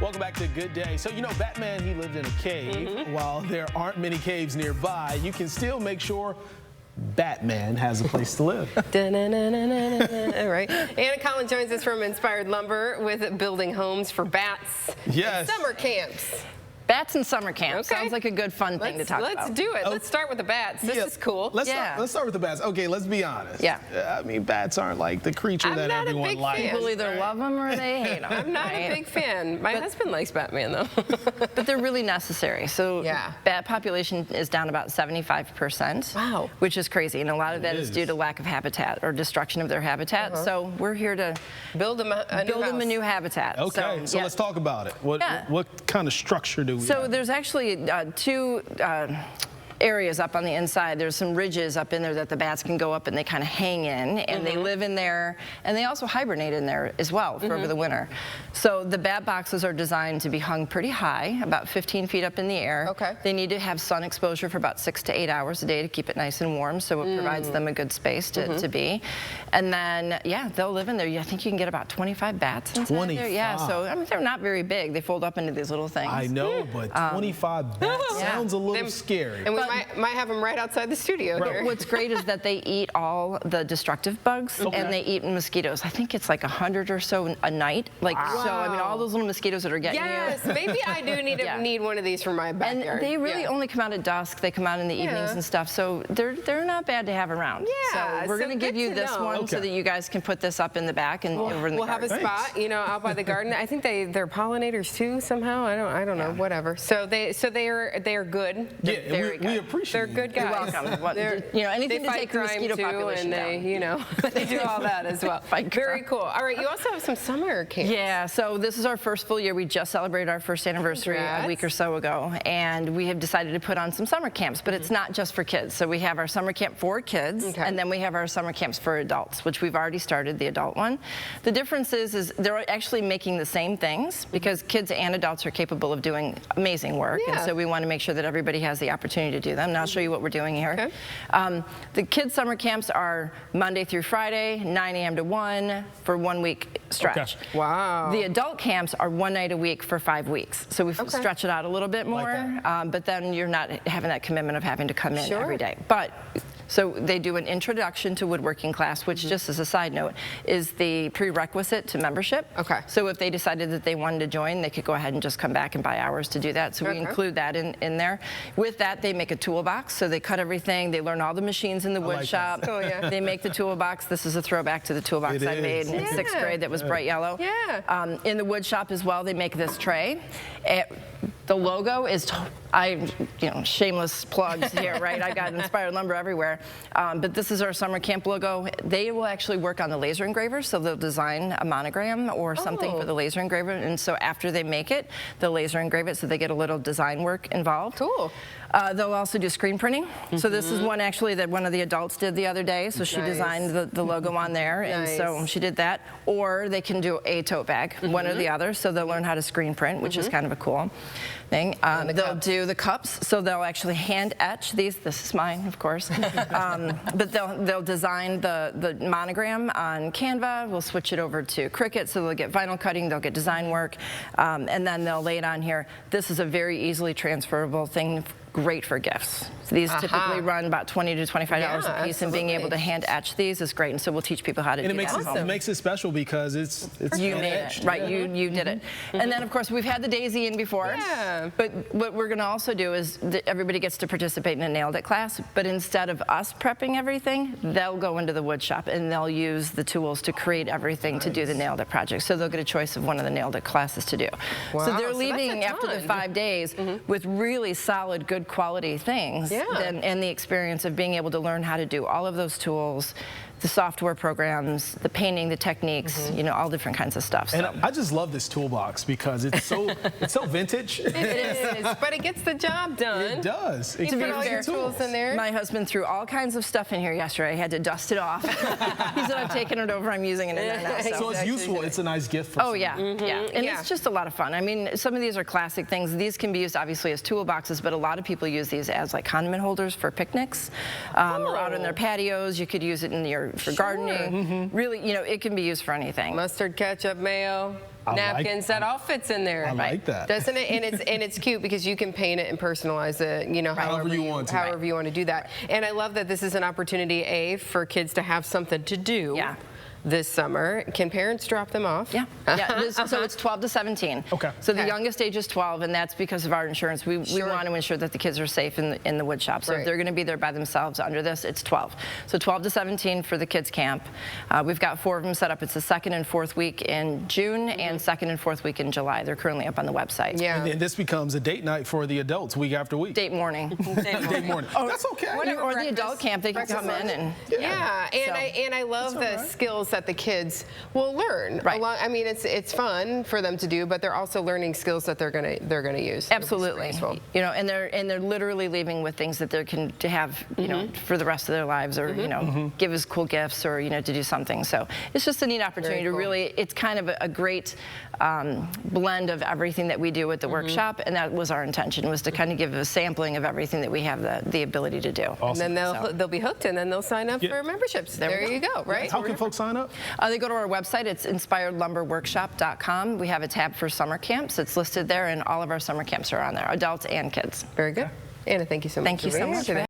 Welcome back to Good Day. So, you know, Batman, he lived in a cave. While there aren't many caves nearby, you can still make sure Batman has a place to live. Right. Anna Kolin joins us from Inspired Lumber with building homes for bats. Yes. And summer camps. Bats and summer camp. Okay. Sounds like a good fun thing to talk about. Let's do it. Let's start with the bats. This is cool. Let's start with the bats. Okay, let's be honest. Yeah. I mean, bats aren't like the creature that everyone likes. People either love them or they hate them. I'm not a big fan. My husband likes Batman, though. But they're really necessary. So bat population is down about 75%. Wow. Which is crazy. And a lot of that is due to lack of habitat or destruction of their habitat. So we're here to build them a new habitat. Okay, so let's talk about it. What kind of structure do we have? So there's actually two areas up on the inside. There's some ridges up in there that the bats can go up and they kind of hang in, and they live in there, and they also hibernate in there as well for over the winter. So the bat boxes are designed to be hung pretty high, about 15 feet up in the air. Okay. They need to have sun exposure for about 6 to 8 hours a day to keep it nice and warm, so it provides them a good space to be. And then, yeah, they'll live in there. I think you can get about 25 bats inside there. Yeah, so I mean, they're not very big. They fold up into these little things. I know, but 25 bats sounds a little scary. And we might have them right outside the studio here. What's great is that they eat all the destructive bugs, and they eat mosquitoes. I think it's like 100 or so a night. Like so, I mean, all those little mosquitoes that are getting you. Yes, maybe I do need one of these for my backyard. And they really only come out at dusk. They come out in the evenings and stuff. So they're not bad to have around. Yeah. So we're going to give you this one so that you guys can put this up in the back and over in the garden. We'll have a spot, you know, out by the garden. I think they're pollinators too somehow. I don't know. Whatever. So they are good. Yeah, we appreciate. They're good guys. You're welcome. You know, anything to take the mosquito population down. And they, you know, they do all that as well. Very cool. All right, you also have some summer camps. Yeah, so this is our first full year. We just celebrated our first anniversary a week or so ago, and we have decided to put on some summer camps, but it's not just for kids. So we have our summer camp for kids, and then we have our summer camps for adults, which we've already started, the adult one. The difference is they're actually making the same things because kids and adults are capable of doing amazing work, and so we want to make sure that everybody has the opportunity to do them. And I'll show you what we're doing here. Okay. The kids' summer camps are Monday through Friday, 9 a.m. to 1 for 1 week stretch. Okay. Wow. The adult camps are 1 night a week for 5 weeks. So we stretch it out a little bit more, but then you're not having that commitment of having to come in every day. But so they do an introduction to woodworking class, which just as a side note, is the prerequisite to membership. Okay. So if they decided that they wanted to join, they could go ahead and just come back and buy hours to do that. So we include that in there. With that, they make a toolbox. So they cut everything. They learn all the machines in the wood shop. Oh, yeah. They make the toolbox. This is a throwback to the toolbox I made in 6th grade that was bright yellow. Yeah. In the wood shop as well, they make this tray. The logo is, shameless plugs here, right? I got Inspired Lumber everywhere. But this is our summer camp logo. They will actually work on the laser engraver, so they'll design a monogram or something for the laser engraver. And so after they make it, they'll laser engrave it, so they get a little design work involved. Cool. They'll also do screen printing. So this is one actually that one of the adults did the other day. So she designed the logo on there, and so she did that. Or they can do a tote bag, one or the other. So they'll learn how to screen print, which is kind of a cool thing. They'll do the cups, so they'll actually hand etch these. This is mine, of course. But they'll design the monogram on Canva. We'll switch it over to Cricut, so they'll get vinyl cutting, they'll get design work, and then they'll lay it on here. This is a very easily transferable thing. Great for gifts. So these typically run about $20 to $25 a piece, and being able to hand etch these is great. And so we'll teach people how to do that. It makes it special because it's you made it, right? You did it. And then of course we've had the daisy in before. Yeah. But what we're going to also do is everybody gets to participate in a Nailed It class. But instead of us prepping everything, they'll go into the wood shop and they'll use the tools to create everything to do the Nailed It project. So they'll get a choice of one of the Nailed It classes to do. Wow. So they're leaving after the 5 days with really solid, good quality things and the experience of being able to learn how to do all of those tools, the software programs, the painting, the techniques, all different kinds of stuff. And I just love this toolbox because it's so vintage. It is, but it gets the job done. It does. You put all your tools in there. My husband threw all kinds of stuff in here yesterday. I had to dust it off. He said, I've taken it over, I'm using it in there now. So it's useful. It's a nice gift for yeah. And it's just a lot of fun. I mean, some of these are classic things. These can be used obviously as toolboxes, but a lot of people use these as like condiment holders for picnics or out on their patios. You could use it in for gardening. Really, it can be used for anything. Mustard, ketchup, mayo. napkins. That all fits in there. I like that. Doesn't it? And it's cute because you can paint it and personalize it, you know, however you want to do that. And I love that this is an opportunity, for kids to have something to do. Yeah. This summer. Can parents drop them off? Yeah. So it's 12 to 17. Okay. So the youngest age is 12, and that's because of our insurance. We want to ensure that the kids are safe in the wood shop. So if they're going to be there by themselves under this, it's 12. So 12 to 17 for the kids camp. We've got 4 of them set up. It's the 2nd and 4th week in June and 2nd and 4th week in July. They're currently up on the website. Yeah. And then this becomes a date night for the adults week after week. Date morning. Date morning. Oh, that's okay. Or the adult camp, they can come in and and I love the skills that the kids will learn. Right. I mean, it's fun for them to do, but they're also learning skills that they're gonna use. Absolutely. You know, and they're literally leaving with things that they can have, you know, for the rest of their lives, or you know, give us cool gifts, or you know, to do something. So it's just a neat opportunity to really. It's kind of a great blend of everything that we do at the workshop, and that was our intention, was to kind of give a sampling of everything that we have the ability to do. Awesome. And then they'll be hooked, and then they'll sign up for memberships. There you go. Right? How can folks sign up? They go to our website. It's inspiredlumberworkshop.com. We have a tab for summer camps. It's listed there, and all of our summer camps are on there, adults and kids. Very good. Anna, thank you so much. Thank you so much.